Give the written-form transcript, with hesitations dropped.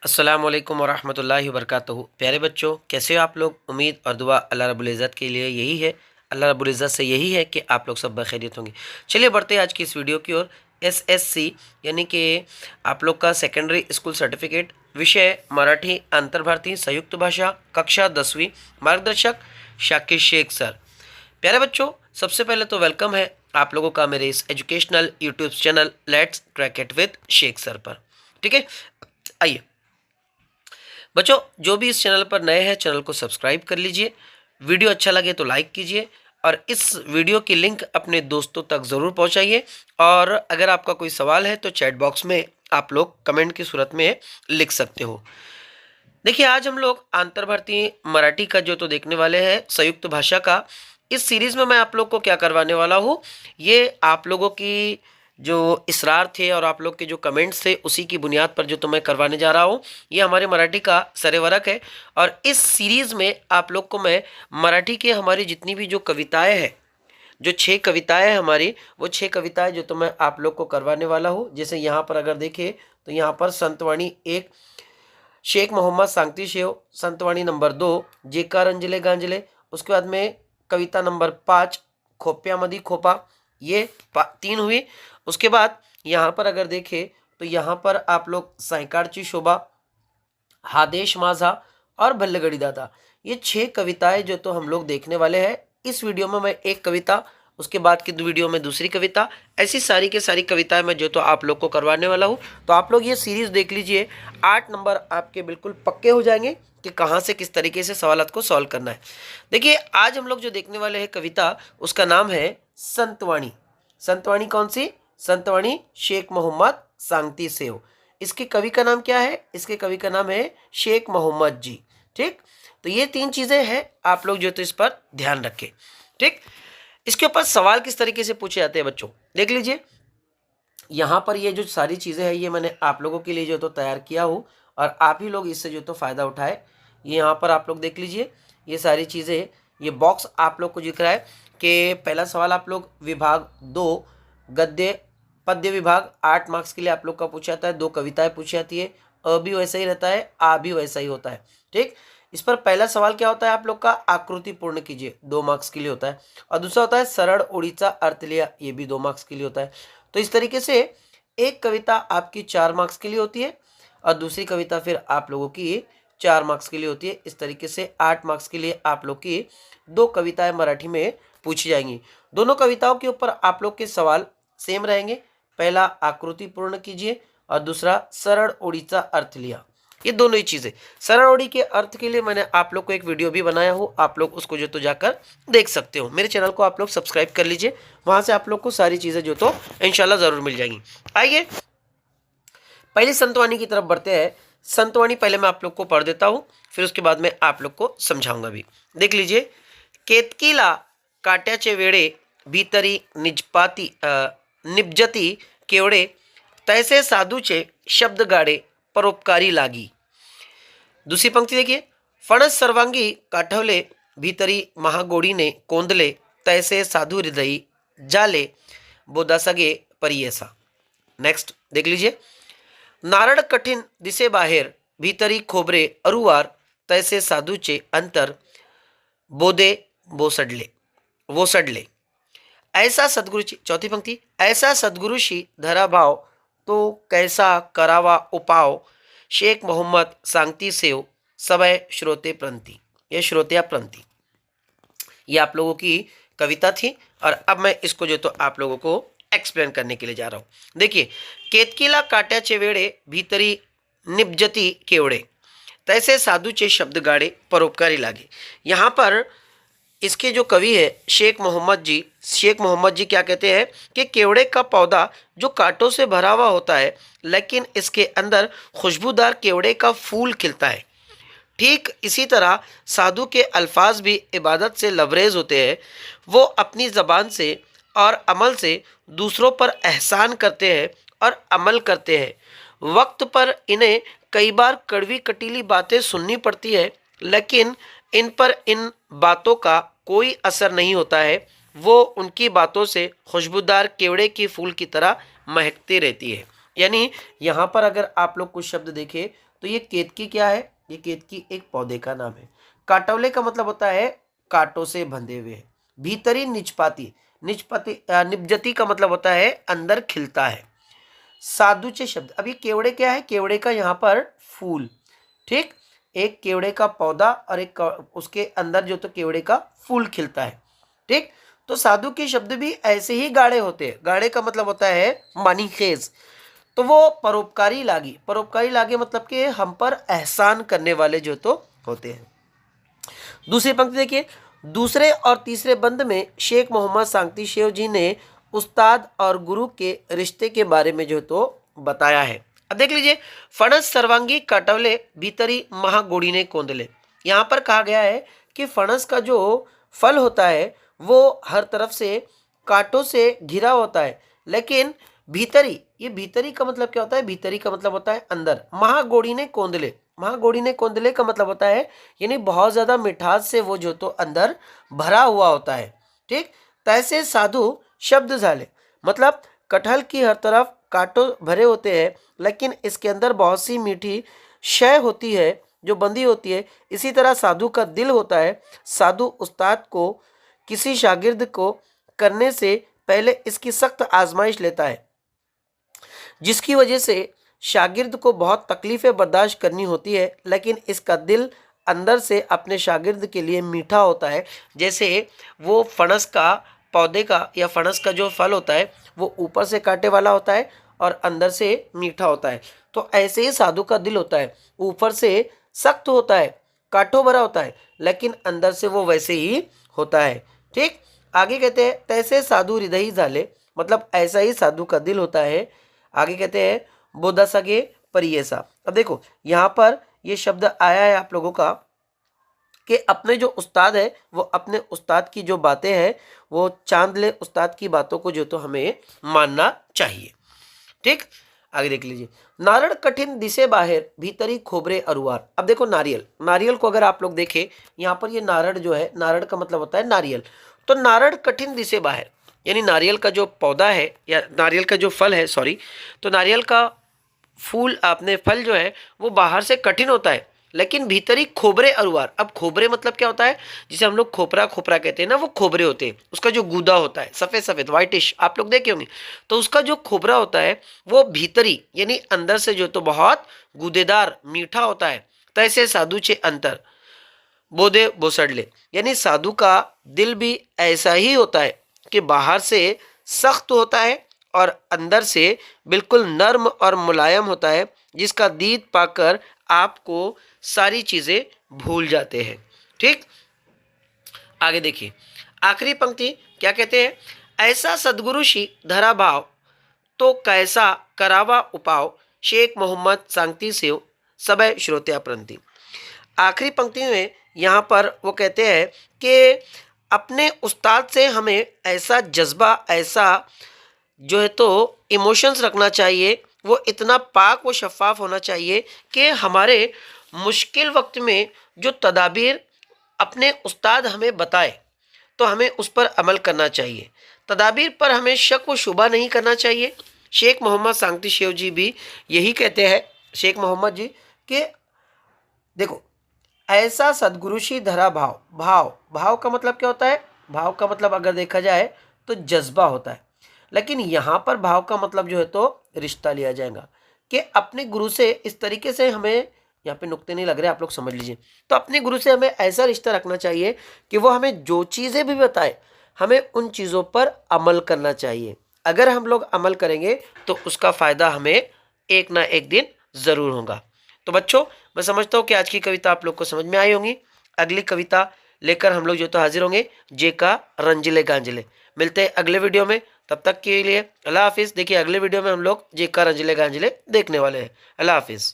अस्सलाम वालेकुम वरहमतुल्लाहि वबरकातुहू। प्यारे बच्चों, कैसे हो आप लोग? उम्मीद और दुआ अल्लाह रब्बुल इज़्ज़त के लिए यही है, अल्लाह रब्बुल इज़्ज़त से यही है कि आप लोग सब बखैरियत होंगे। चलिए बढ़ते हैं आज की इस वीडियो की ओर। एसएससी यानी कि आप लोग का सेकेंडरी स्कूल सर्टिफिकेट, विषय मराठी अंतर्भारतीय संयुक्त भाषा, कक्षा 10वीं, मार्गदर्शक शाकिर शेख सर। प्यारे बच्चों, सबसे पहले तो वेलकम है आप लोगों का मेरे इस educational YouTube channel let's crack it with Shaikh sir पर। ठीक है, आइए बच्चों, जो भी इस चैनल पर नए हैं चैनल को सब्सक्राइब कर लीजिए, वीडियो अच्छा लगे तो लाइक कीजिए और इस वीडियो की लिंक अपने दोस्तों तक ज़रूर पहुंचाइए। और अगर आपका कोई सवाल है तो चैट बॉक्स में आप लोग कमेंट की सूरत में लिख सकते हो। देखिए, आज हम लोग अंतर्भारतीय मराठी का जो तो देखने वाले हैं, संयुक्त भाषा का। इस सीरीज़ में मैं आप लोग को क्या करवाने वाला हूँ, ये आप लोगों की जो इसरार थे और आप लोग के जो कमेंट्स थे उसी की बुनियाद पर जो तो मैं करवाने जा रहा हूँ। ये हमारे मराठी का सरेवरक है और इस सीरीज़ में आप लोग को मैं मराठी के हमारी जितनी भी जो कविताएँ हैं, जो 6 कविताएँ हैं हमारी, वो 6 कविताएँ जो तो मैं आप लोग को करवाने वाला हूँ। जैसे यहाँ पर अगर देखें तो यहाँ पर संतवाणी 1 शेख मोहम्मद सांगती शेव, संतवाणी नंबर 2 जेका रंजले गांजले, उसके बाद में कविता नंबर 5 खोप्यामधी खोपा, ये 3 हुई। उसके बाद यहाँ पर अगर देखें तो यहाँ पर आप लोग सायकारची शोभा, हादेश माझा और भल्लगड़ी दादा, ये 6 कविताएं जो तो हम लोग देखने वाले हैं। इस वीडियो में मैं एक कविता, उसके बाद की वीडियो में दूसरी कविता, ऐसी सारी के सारी कविताएं मैं जो तो आप लोग को करवाने वाला हूँ। तो आप लोग ये सीरीज देख लीजिए, 8 नंबर आपके बिल्कुल पक्के हो जाएंगे कि कहाँ से किस तरीके से सवालात को सॉल्व करना है। देखिए, आज हम लोग जो देखने वाले हैं कविता, उसका नाम है संतवाणी। संतवाणी कौन सी? संतवाणी शेख मोहम्मद सांगती सेव। इसके कवि का नाम क्या है? इसके कवि का नाम है शेख मोहम्मद जी। ठीक, तो ये 3 चीजें हैं, आप लोग जो तो इस पर ध्यान रखें। ठीक, इसके ऊपर सवाल किस तरीके से पूछे जाते हैं बच्चों, देख लीजिए। यहाँ पर ये जो सारी चीजें हैं, ये मैंने आप लोगों के लिए जो तो तैयार किया हूँ और आप ही लोग इससे जो तो फायदा उठाए। ये यहाँ पर आप लोग देख लीजिए, ये सारी चीजें, ये बॉक्स आप लोग को दिख रहा है कि पहला सवाल आप लोग विभाग 2 गद्य पद्य विभाग 8 मार्क्स के लिए आप लोग का पूछा जाता है। 2 कविताएं पूछी जाती है, अ भी वैसा ही रहता है, आ भी वैसा ही होता है। ठीक, इस पर पहला सवाल क्या होता है आप लोग का? आकृति पूर्ण कीजिए, 2 मार्क्स के लिए होता है। और दूसरा होता है सरल ओडिचा अर्थ लिया, ये भी 2 मार्क्स के लिए होता है। तो इस तरीके से एक कविता आपकी 4 मार्क्स के लिए होती है और दूसरी कविता फिर आप लोगों की 4 मार्क्स के लिए होती है। इस तरीके से 8 मार्क्स के लिए आप लोग की 2 कविताएं मराठी में पूछी जाएंगी। दोनों कविताओं के ऊपर आप लोग के सवाल सेम रहेंगे। पहला आकृति पूर्ण कीजिए और दूसरा सरल ओडिचा अर्थ लिया। ये दोनों ही चीजें, सरल ओडी के अर्थ के लिए मैंने आप लोग को एक वीडियो भी बनाया हो, आप लोग उसको जो तो जाकर देख सकते हो। मेरे चैनल को आप लोग सब्सक्राइब कर लीजिए, वहां से आप लोग को सारी चीजें जो तो इंशाल्लाह जरूर मिल जाएंगी। आइए पहली संतवाणी की तरफ बढ़ते हैं। संतवाणी पहले मैं आप लोग को पढ़ देता हूँ, फिर उसके बाद में आप लोग को समझाऊंगा भी। देख लीजिए, केतकीला काट्याचे वेडे भीतरी निपजती केवडे, तैसे साधूचे शब्द गाडे परोपकारी लागी। दूसरी पंक्ति देखिए, फणस सर्वांगी काठवले भीतरी महागोडीने कोंदले, तैसे साधू हृदयी जाले बोधा सगे परियेसा। नेक्स्ट देख लीजिए, नारळ कठीण दिसे बाहेर भीतरी खोबरे अरुवार, तैसे साधूचे अंतर बोधे बोसडले वोसडले। ऐसा सद्गुरुची, चौथी पंक्ति, ऐसा सद्गुरुशी धरा भाव तो कैसा करावा उपाव, शेख मोहम्मद सांगती सेव सवय श्रोते प्रंती। ये श्रोतिया प्रंती, ये आप लोगों की कविता थी और अब मैं इसको जो तो आप लोगों को एक्सप्लेन करने के लिए जा रहा हूं। देखिए, केतकीला काट्याचे वेडे भीतरी निपजती केवड़े, तैसे साधुचे शब्द गाड़े परोपकारी लागे। यहाँ पर इसके जो कवि है शेख मोहम्मद जी, शेख मोहम्मद जी क्या कहते हैं कि केवड़े का पौधा जो कांटों से भरा हुआ होता है, लेकिन इसके अंदर खुशबूदार केवड़े का फूल खिलता है। ठीक इसी तरह साधु के अल्फाज भी इबादत से लबरेज होते हैं। वो अपनी ज़बान से और अमल से दूसरों पर एहसान करते हैं और अमल करते हैं। वक्त पर इन्हें कई बार कड़वी कटीली बातें सुननी पड़ती है, लेकिन इन पर इन बातों का कोई असर नहीं होता है। वो उनकी बातों से खुशबूदार केवड़े की फूल की तरह महकती रहती है। यानी यहाँ पर अगर आप लोग कुछ शब्द देखें तो ये केतकी क्या है, ये केतकी एक पौधे का नाम है। काटवले का मतलब होता है कांटों से बंधे हुए। भीतरी निजपाती, निपजती का मतलब होता है अंदर खिलता है। साधुचे शब्द, अब ये केवड़े क्या है, केवड़े का यहाँ पर फूल, ठीक, एक केवड़े का पौधा और एक उसके अंदर जो तो केवड़े का फूल खिलता है, ठीक। तो साधु के शब्द भी ऐसे ही गाढ़े होते हैं। गाढ़े का मतलब होता है मानीखेज। तो वो परोपकारी लागी, परोपकारी लागे मतलब कि हम पर एहसान करने वाले जो तो होते हैं। दूसरी पंक्ति देखिए, दूसरे और तीसरे बंद में शेख मोहम्मद सांगती शेव जी ने उस्ताद और गुरु के रिश्ते के बारे में जो तो बताया है। अब देख लीजिए, फणस सर्वांगी काटवले भीतरी महागोड़ी ने कोंदले। यहाँ पर कहा गया है कि फणस का जो फल होता है वो हर तरफ से कांटों से घिरा होता है, लेकिन भीतरी, ये भीतरी का मतलब क्या होता है, भीतरी का मतलब होता है अंदर। महागोड़ी ने कोंदले, महागोड़ी ने कोंदले का मतलब होता है यानी बहुत ज्यादा मिठास से वो जो तो अंदर भरा हुआ होता है, ठीक। तैसे साधु शब्द झाले, मतलब कटहल की हर तरफ कांटों भरे होते हैं, लेकिन इसके अंदर बहुत सी मीठी शय होती है जो बंधी होती है। इसी तरह साधु का दिल होता है। साधु उस्ताद को किसी शागिर्द को करने से पहले इसकी सख्त आजमाइश लेता है, जिसकी वजह से शागिर्द को बहुत तकलीफें बर्दाश्त करनी होती है, लेकिन इसका दिल अंदर से अपने शागिर्द के लिए मीठा होता है। जैसे वो फणस का पौधे का या फणस का जो फल होता है वो ऊपर से कांटे वाला होता है और अंदर से मीठा होता है, तो ऐसे ही साधु का दिल होता है, ऊपर से सख्त होता है, कांटों भरा होता है, लेकिन अंदर से वो वैसे ही होता है, ठीक। आगे कहते हैं तैसे साधु हृदय झाले, मतलब ऐसा ही साधु का दिल होता है। आगे कहते हैं बोधासगे परियेसा। अब देखो यहाँ पर ये शब्द आया है आप लोगों का कि अपने जो उस्ताद है वो अपने उस्ताद की जो बातें हैं वो चांदले उस्ताद की बातों को जो तो हमें मानना चाहिए, ठीक। आगे देख लीजिए, नारड़ कठिन दिसे बाहर भीतरी खोबरे अरुआर। अब देखो नारियल, नारियल को अगर आप लोग देखें यहाँ पर ये नारड़ जो है, नारड़ का मतलब होता है नारियल। तो नारड़ कठिन दिसे बाहर यानी नारियल का जो पौधा है या नारियल का जो फल है, सॉरी, तो नारियल का फूल आपने फल जो है वो बाहर से कठिन होता है, लेकिन भीतरी खोबरे अरुआर। अब खोबरे मतलब क्या होता है, जिसे हम लोग खोपरा खोपरा कहते हैं ना, वो खोबरे होते हैं, उसका जो गूदा होता है सफेद सफेद व्हाइटिश, आप लोग देखे होंगे, तो उसका जो खोबरा होता है वो भीतरी यानी अंदर से जो तो बहुत गूदेदार मीठा होता है। तैसे साधु चे अंतर बोधे बोसड़ले, यानी साधु का दिल भी ऐसा ही होता है कि बाहर से सख्त होता है और अंदर से बिल्कुल नर्म और मुलायम होता है, जिसका दीद पाकर आपको सारी चीजें भूल जाते हैं, ठीक। आगे देखिए, आखिरी पंक्ति क्या कहते हैं, ऐसा सदगुरुशी धरा भाव तो कैसा करावा उपाव शेख मोहम्मद सांगती सेव सबय श्रोत्या प्रंति। आखिरी पंक्ति में यहाँ पर वो कहते हैं कि अपने उस्ताद से हमें ऐसा जज्बा, ऐसा जो है तो इमोशंस रखना चाहिए, वो इतना पाक व शफाफ होना चाहिए कि हमारे मुश्किल वक्त में जो तदाबीर अपने उस्ताद हमें बताए तो हमें उस पर अमल करना चाहिए, तदाबीर पर हमें शक व शुबा नहीं करना चाहिए। शेख मोहम्मद सांगती शेव जी भी यही कहते हैं, शेख मोहम्मद जी, कि देखो ऐसा सदगुरुशी धरा भाव, भाव भाव का मतलब क्या होता है, भाव का मतलब अगर देखा जाए तो जज्बा होता है, लेकिन यहाँ पर भाव का मतलब जो है तो रिश्ता लिया जाएगा कि अपने गुरु से इस तरीके से हमें, यहाँ पे नुक्ते नहीं लग रहे आप लोग समझ लीजिए, तो अपने गुरु से हमें ऐसा रिश्ता रखना चाहिए कि वो हमें जो चीज़ें भी बताए हमें उन चीज़ों पर अमल करना चाहिए। अगर हम लोग अमल करेंगे तो उसका फ़ायदा हमें एक ना एक दिन ज़रूर होगा। तो बच्चों, मैं समझता हूँ कि आज की कविता आप लोग को समझ में आई होंगी। अगली कविता लेकर हम लोग जो तो हाजिर होंगे, जे का रंजिले गांजिले। मिलते हैं अगले वीडियो में, तब तक के लिए अल्लाह हाफिज़। देखिए अगले वीडियो में हम लोग जे का रंजिले गांजिले देखने वाले हैं। अल्लाह हाफिज़।